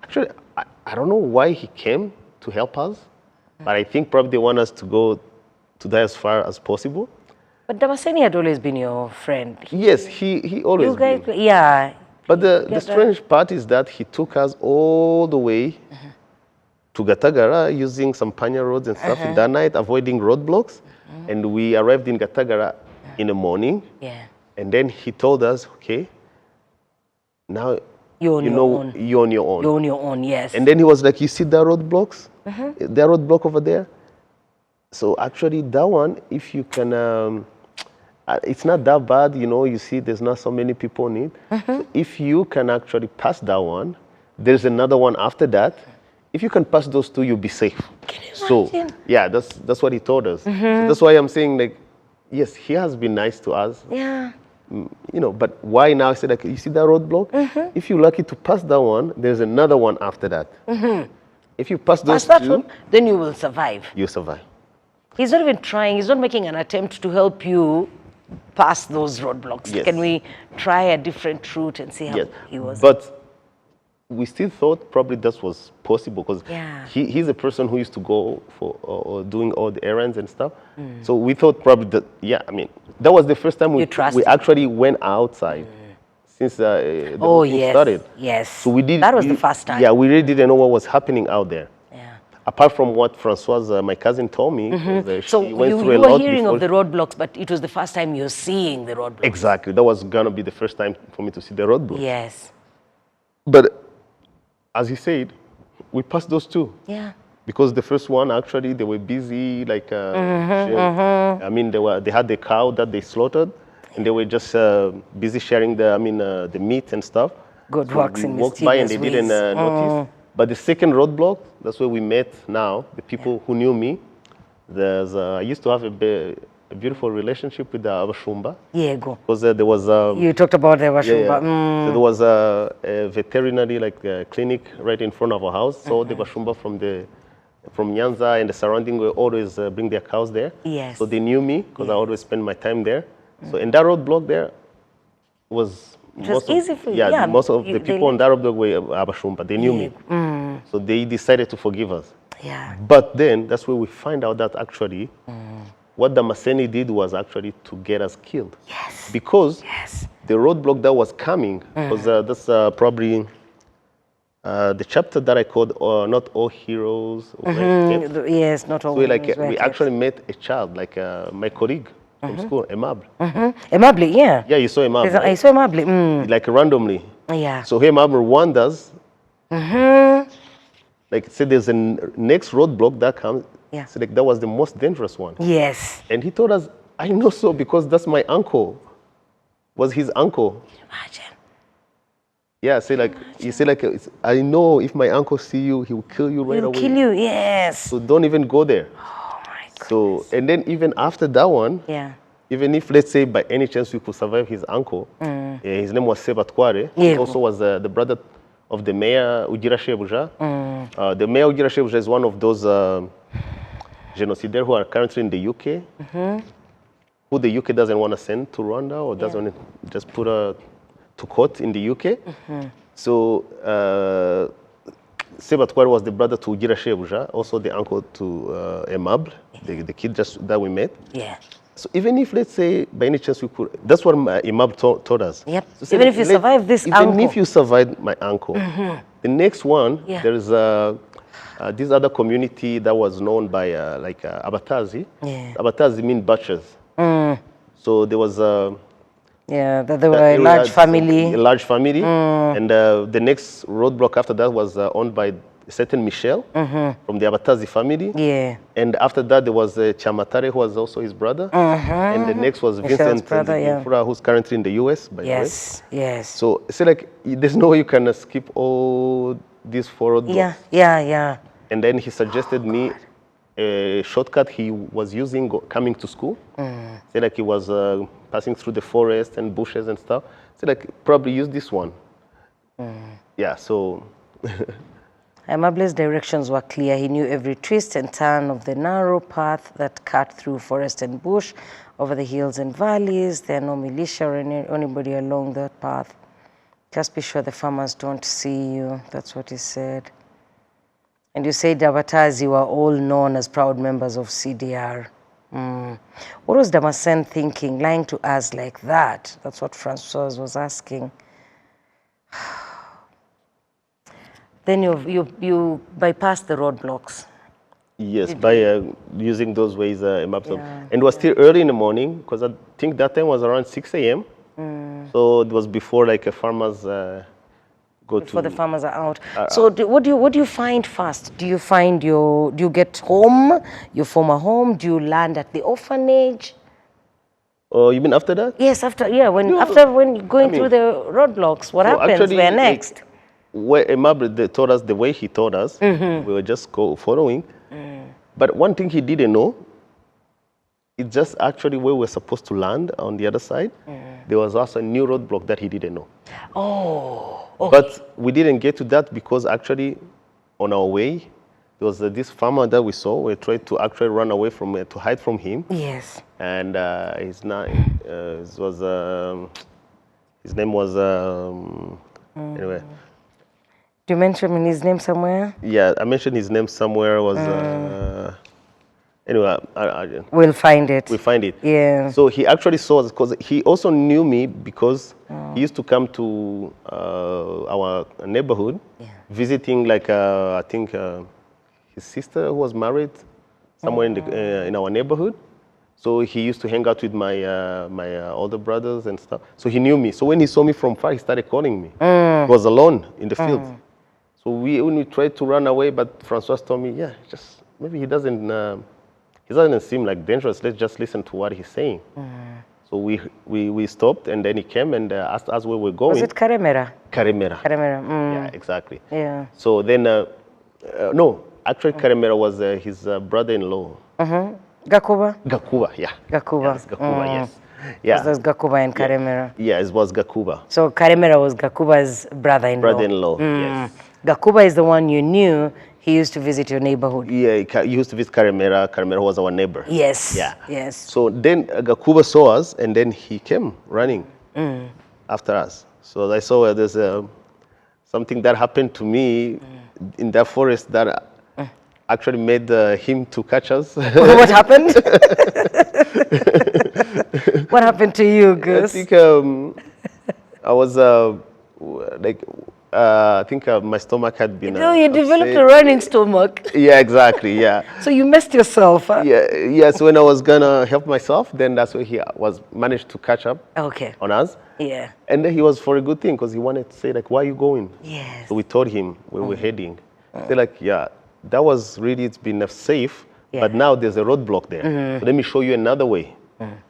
actually, I don't know why he came to help us, but I think probably they want us to go to that as far as possible. But Damascene had always been your friend. Yes, he always you guys, been. But the strange part is that he took us all the way to Gatagara using some Panya roads and stuff in that night, avoiding roadblocks. And we arrived in Gatagara in the morning. And then he told us, okay, now you're on your own. You're on your own, yes. And then he was like, you see the roadblocks? The roadblock over there? So actually that one, if you can it's not that bad, you know, you see there's not so many people in it. So if you can actually pass that one, there's another one after that. If you can pass those two, you'll be safe. Can you So, imagine? yeah, that's what he told us. So that's why I'm saying, like, yes, he has been nice to us. Yeah. You know, but why now? I said, like, you see that roadblock? If you're lucky to pass that one, there's another one after that. If you pass those Pass that two, one, then you will survive. you survive. He's not even trying, he's not making an attempt to help you pass those roadblocks. Yes. Can we try a different route and see how Yes. he was? But we still thought probably that was possible because Yeah. he's a person who used to go for doing all the errands and stuff. So we thought probably that, yeah, I mean, that was the first time You we trusted actually went outside since the Oh, whole thing yes. started. Yes. So we did. That was the first time. Yeah, we really didn't know what was happening out there. Yeah. Apart from what Francoise, my cousin, told me, So she went you through a were lot hearing before of the roadblocks, but it was the first time you're seeing the roadblocks. Exactly, that was gonna be the first time for me to see the roadblock. Yes. But as he said, we passed those two. Yeah. Because the first one, actually, they were busy, like, I mean, they had the cow that they slaughtered, and they were just busy sharing the meat and stuff. God So works we in walked by and they mysterious didn't ways. notice. But the second roadblock, that's where we met now, the people who knew me. I used to have a beautiful relationship with the Abashumba. Yeah, go. Because there was You talked about the yeah, Washumba. yeah. So there was a veterinary clinic right in front of our house. So the Bashumba from Nyanza and the surrounding will always bring their cows there. Yes. So they knew me because I always spend my time there. So in that roadblock there was easy for you. yeah, Yeah, most of you- the they people on that roadblock were Abashumba. They knew me. So they decided to forgive us. Yeah. But then that's where we find out that actually what the Maseni did was actually to get us killed. Yes. Because Yes. the roadblock that was coming was that's probably the chapter that I called Not All Heroes Were Kept. Yes, not all. So like heroes were we kept. actually met a child, like my colleague from school, Aimable. Aimable, yeah. Yeah, you saw Aimable, I right? saw Aimable. Like randomly. Yeah. So Aimable wanders. Like say there's a next roadblock that comes. Yeah. So like that was the most dangerous one. Yes. And he told us, I know so because that's my uncle. Was his uncle. Imagine. Yeah, say like you say like I know if my uncle see you, he will kill you right He'll away. kill you, yes. So don't even go there. Oh my God. So and then even after that one, Yeah. even if let's say by any chance we could survive his uncle, his name was Sebatkware. He Yeah. also was the brother of the mayor Ugira Shebuja. The mayor Ugira Shebuja is one of those genocidaires who are currently in the UK, who the UK doesn't want to send to Rwanda or doesn't want to just put to court in the UK. So Sebatkware was the brother to Ugira Shebuja, also the uncle to Aimable, the kid just that we met. Yeah. So even if, let's say, by any chance we could, that's what Aimable told us. Yep. So say, Even if you survive this even uncle. if you survive my uncle, the next one, Yeah. there's this other community that was known by Abatazi. Yeah. Abatazi mean butchers. So there was Yeah, that they were a large family. A large family. And the next roadblock after that was owned by a certain Michel from the Abatazi family. Yeah. And after that, there was Chamatare, who was also his brother. And the next was Michel's Vincent brother, yeah. Imfura, who's currently in the US, by the way. Yes. Yes. So it's like, there's no way you can skip all these four roadblocks. Yeah. Yeah. Yeah. And then he suggested me a shortcut he was using coming to school. Say like he was passing through the forest and bushes and stuff. Say like probably use this one. Yeah, so Aimable's directions were clear. He knew every twist and turn of the narrow path that cut through forest and bush, over the hills and valleys. There are no militia or anybody along that path. Just be sure the farmers don't see you. That's what he said. And you said Abatazi were all known as proud members of CDR. What was Damasen thinking, lying to us like that? That's what Francois was asking. Then you bypassed the roadblocks. yes, by using those ways, maps. And it was still early in the morning, because I think that time was around 6 a.m. So it was before like a farmers go Before to. the farmers are out. So what do you find first? Do you get home, you form a home? Do you land at the orphanage? Oh, you mean after that? Yes, after No. after when going I mean, through the roadblocks, what so happens? actually, Where like, next? where Imab told us the way he told us, Mm-hmm. we were just following. But one thing he didn't know, it's just actually where we're supposed to land on the other side. There was also a new roadblock that he didn't know. Oh, okay. But we didn't get to that because actually on our way, there was this farmer that we saw. We tried to actually run away from to hide from him. Yes. And his name was, anyway. Do you mention his name somewhere? Yeah, I mentioned his name somewhere. Was anyway, We'll find it. we find it. Yeah. So he actually saw us because he also knew me because he used to come to our neighborhood, visiting like I think his sister who was married somewhere in our neighborhood. So he used to hang out with my older brothers and stuff. So he knew me. So when he saw me from far, he started calling me. He was alone in the field. So when we tried to run away, but Francois told me, yeah, just maybe he doesn't seem like dangerous. Let's just listen to what he's saying. So we stopped, and then he came and asked us where we're going. Was it Karemera? Karemera. Karemera. Yeah, exactly. Yeah. So then, no, actually Karemera was his brother-in-law. Gakuba? Gakuba, yeah. Gakuba. Yes, Gakuba, yes. Yeah. There's Gakuba and Karemera. Yeah, it was Gakuba. So Karemera was Gakuba's brother-in-law. Brother-in-law, yes. Gakuba is the one you knew. He used to visit your neighborhood. Yeah, he used to visit Karemera. Karemera was our neighbor. Yes. Yeah. Yes. So then Gakuba saw us, and then he came running after us. So I saw there's something that happened to me in that forest that actually made him to catch us. What happened? What happened to you, Gus? I think I was I think my stomach had been. You developed upset. a running stomach. Yeah, exactly. Yeah. So you messed yourself. Huh? Yeah. Yes. When I was gonna help myself, then that's where he managed to catch up Okay. on us. Yeah. And then he was for a good thing because he wanted to say like, "Why are you going?" Yes. So we told him where we're heading. They're like, "Yeah, that was really it's been safe, but now there's a roadblock there. So let me show you another way."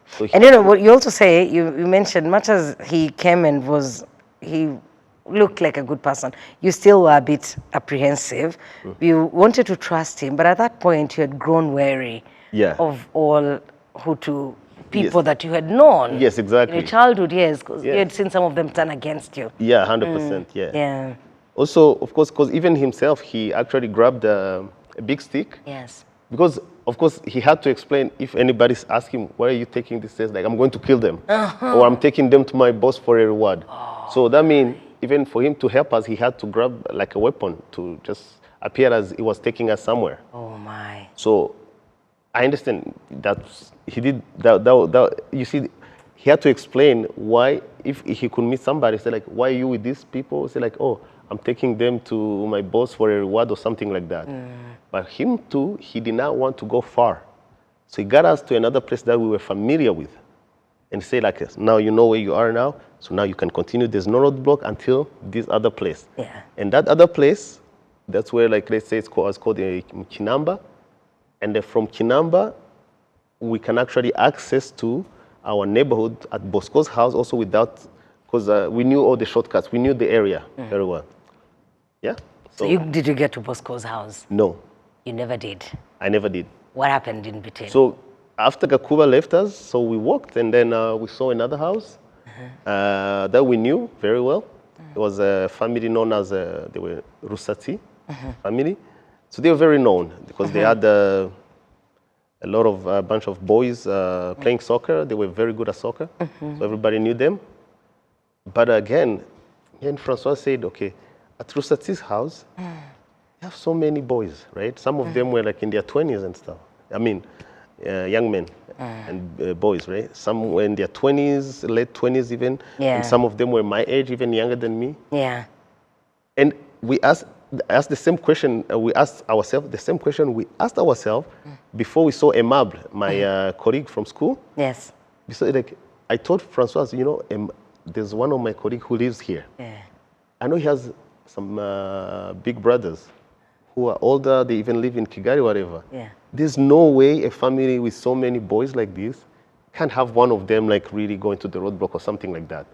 So And you know what you also say, you mentioned much as he came and he looked like a good person, you still were a bit apprehensive. You wanted to trust him, but at that point you had grown wary of all Hutu people that you had known. Yes, exactly. In your childhood, yes, because you had seen some of them turn against you. Yeah, 100%. Yeah. Yeah. Also, of course, because even himself, he actually grabbed a big stick. Yes. Because, of course, he had to explain if anybody's asking, why are you taking this test? Like, I'm going to kill them. Or I'm taking them to my boss for a reward. So that means even for him to help us, he had to grab like a weapon to just appear as he was taking us somewhere. Oh, my. So I understand that he did that. You see, he had to explain why, if he could meet somebody, say like, why are you with these people? Say like, oh, I'm taking them to my boss for a reward or something like that. But him too, he did not want to go far. So he got us to another place that we were familiar with. And say like, now you know where you are now, so now you can continue. There's no roadblock until this other place. Yeah. And that other place, that's where like, let's say it's called Kinamba. And then from Kinamba, we can actually access to our neighborhood at Bosco's house also without, because we knew all the shortcuts. We knew the area very well. Yeah. So did you get to Bosco's house? No. You never did? I never did. What happened in between? So after Gakuba left us, so we walked and then we saw another house that we knew very well. It was a family known as, they were Rusati family. So they were very known because they had a bunch of boys playing soccer. They were very good at soccer. So everybody knew them. But again, me and Francois said, okay, at Rusati's house, they have so many boys, right? Some of them were like in their 20s and stuff. I mean, young men and boys, right? Some were in their 20s, late 20s even. Yeah. And some of them were my age, even younger than me. Yeah. And we asked the same question, we asked ourselves the same question we asked ourselves before we saw Aimable, my colleague from school. Yes. So like, I told Francois, you know, there's one of my colleagues who lives here. Yeah. I know he has some big brothers who are older, they even live in Kigali, whatever. Yeah. There's no way a family with so many boys like this can't have one of them like really going to the roadblock or something like that.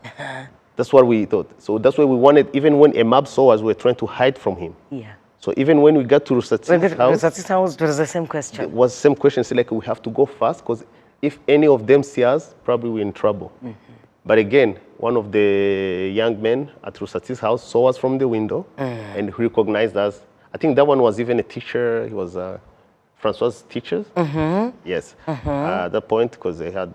That's what we thought. So that's why we wanted, even when Emab saw us, we were trying to hide from him. Yeah. So even when we got to Rusati's house, it was the same question. It was the same question. So like, we have to go fast because if any of them see us, probably we're in trouble. But again, one of the young men at Rusati's house saw us from the window and he recognized us. I think that one was even a teacher. He was Francois' teacher. Yes. At that point, because they had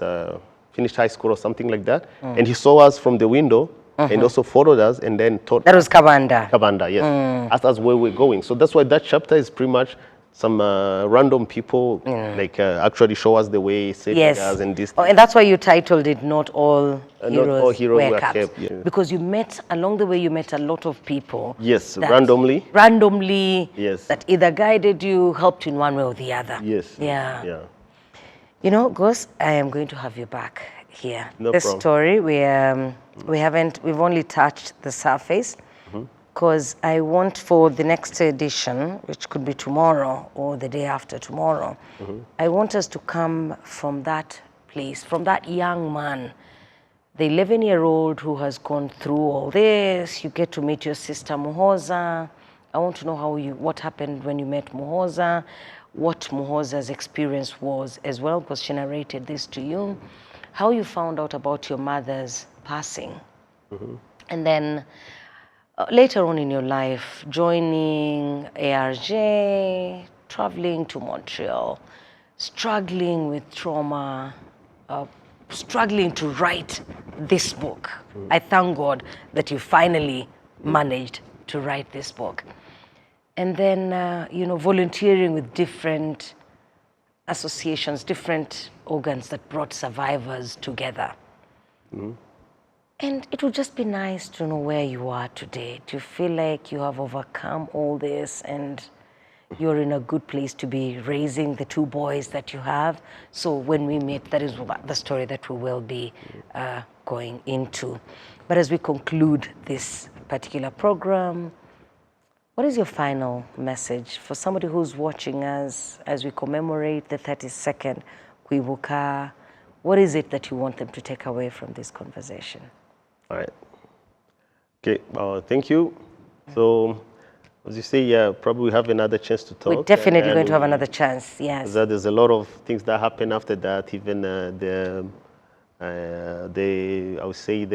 finished high school or something like that. And he saw us from the window and also followed us and then taught. That was Kabanda. Kabanda, yes. Asked us where we're going. So that's why that chapter is pretty much some random people like actually show us the way, saving us and this. Oh, and that's why you titled it "Not All Heroes, Not All Heroes Wear Wear Caps." Caps, yeah. Because you met along the way. You met a lot of people. Yes, randomly. Yes. That either guided you, helped you in one way or the other. Yes. Yeah. Yeah. You know, Gus, I am going to have you back here. No this problem. Story we've only touched the surface. Because I want for the next edition, which could be tomorrow or the day after tomorrow, I want us to come from that place, from that young man, the 11-year-old who has gone through all this. You get to meet your sister Muhoza. I want to know what happened when you met Muhoza, what Muhoza's experience was as well, because she narrated this to you, how you found out about your mother's passing, and then later on in your life, joining ARJ, traveling to Montreal, struggling with trauma, struggling to write this book. I thank God that you finally managed to write this book. And then, volunteering with different associations, different organs that brought survivors together. And it would just be nice to know where you are today. Do you feel like you have overcome all this and you're in a good place to be raising the 2 boys that you have? So when we meet, that is the story that we will be going into. But as we conclude this particular program, what is your final message for somebody who's watching us as we commemorate the 32nd Kwibuka? What is it that you want them to take away from this conversation? All right. Okay, thank you. So, as you say, probably we have another chance to talk. We're definitely going to have another chance, yes. There's a lot of things that happen after that, even I would say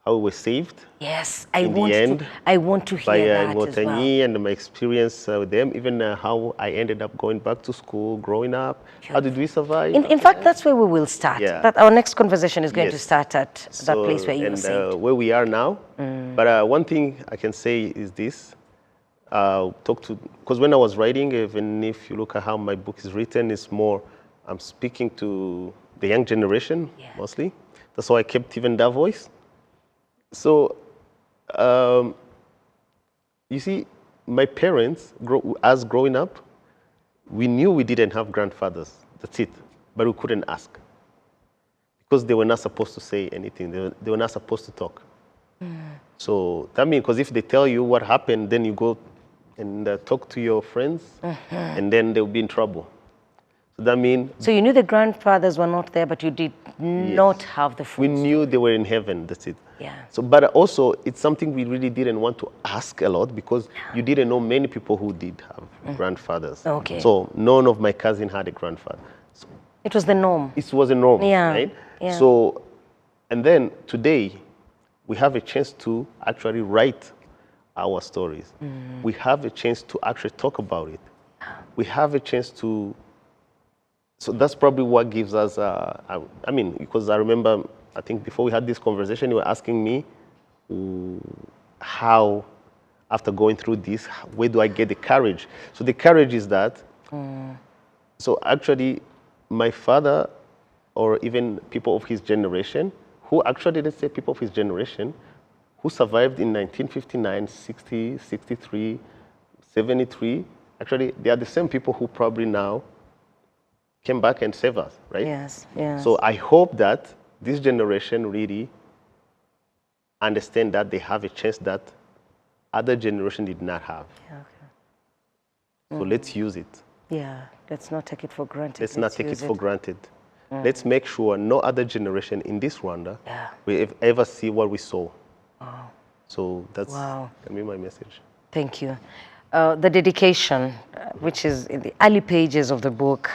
how we were saved. Yes, I want to hear by, that as well. And my experience with them, even how I ended up going back to school, growing up. How did we survive? In fact, that's where we will start. Yeah. That our next conversation is going to start at that place where you were saved. Where we are now. But one thing I can say is this. Because when I was writing, even if you look at how my book is written, it's more, I'm speaking to the young generation, mostly. That's why I kept even that voice. So, you see, my parents, us growing up, we knew we didn't have grandfathers. That's it. But we couldn't ask. Because they were not supposed to say anything. They were not supposed to talk. So that means, because if they tell you what happened, then you go and talk to your friends, and then they'll be in trouble. So that means... So you knew the grandfathers were not there, but you did not have the food. We knew they were in heaven, that's it. Yeah. So, but also, it's something we really didn't want to ask a lot because you didn't know many people who did have grandfathers. Okay. So none of my cousins had a grandfather. So it was the norm. it was a norm, right? Yeah. So, and then today, we have a chance to actually write our stories. We have a chance to actually talk about it. We have a chance to... So that's probably what gives us, I mean, because I remember, I think before we had this conversation, you were asking me how, after going through this, where do I get the courage? So the courage is that, so actually my father, or even people of his generation, who actually, let's say people of his generation, who survived in 1959, 60, 63, 73, actually they are the same people who probably now came back and saved us, right? Yes, yes. So I hope that this generation really understand that they have a chance that other generation did not have. Yeah, okay. So let's use it. Yeah, let's not take it for granted. Let's not take it for granted. Let's make sure no other generation in this Rwanda will ever see what we saw. Wow. So that's Wow. can be my message. Thank you. The dedication, which is in the early pages of the book,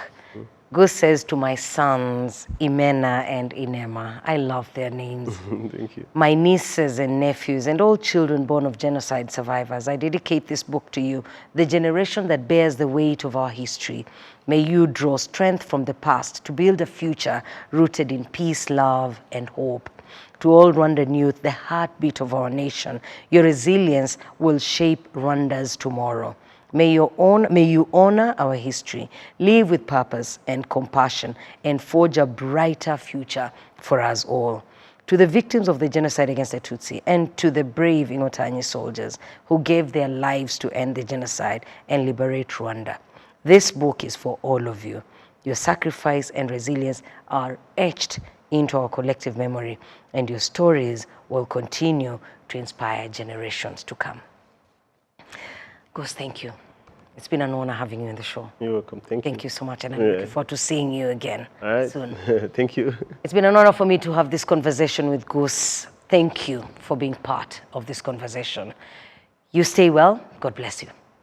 Gus says to my sons, Imena and Inema, I love their names. Thank you. My nieces and nephews and all children born of genocide survivors, I dedicate this book to you, the generation that bears the weight of our history. May you draw strength from the past to build a future rooted in peace, love, and hope. To all Rwandan youth, the heartbeat of our nation, your resilience will shape Rwanda's tomorrow. May you honor our history, live with purpose and compassion, and forge a brighter future for us all. To the victims of the genocide against the Tutsi and to the brave Inkotanyi soldiers who gave their lives to end the genocide and liberate Rwanda, this book is for all of you. Your sacrifice and resilience are etched into our collective memory, and your stories will continue to inspire generations to come. Gus, thank you. It's been an honor having you in the show. You're welcome. Thank you. Thank you so much, and I'm looking forward to seeing you again soon. Thank you. It's been an honor for me to have this conversation with Gus. Thank you for being part of this conversation. You stay well. God bless you.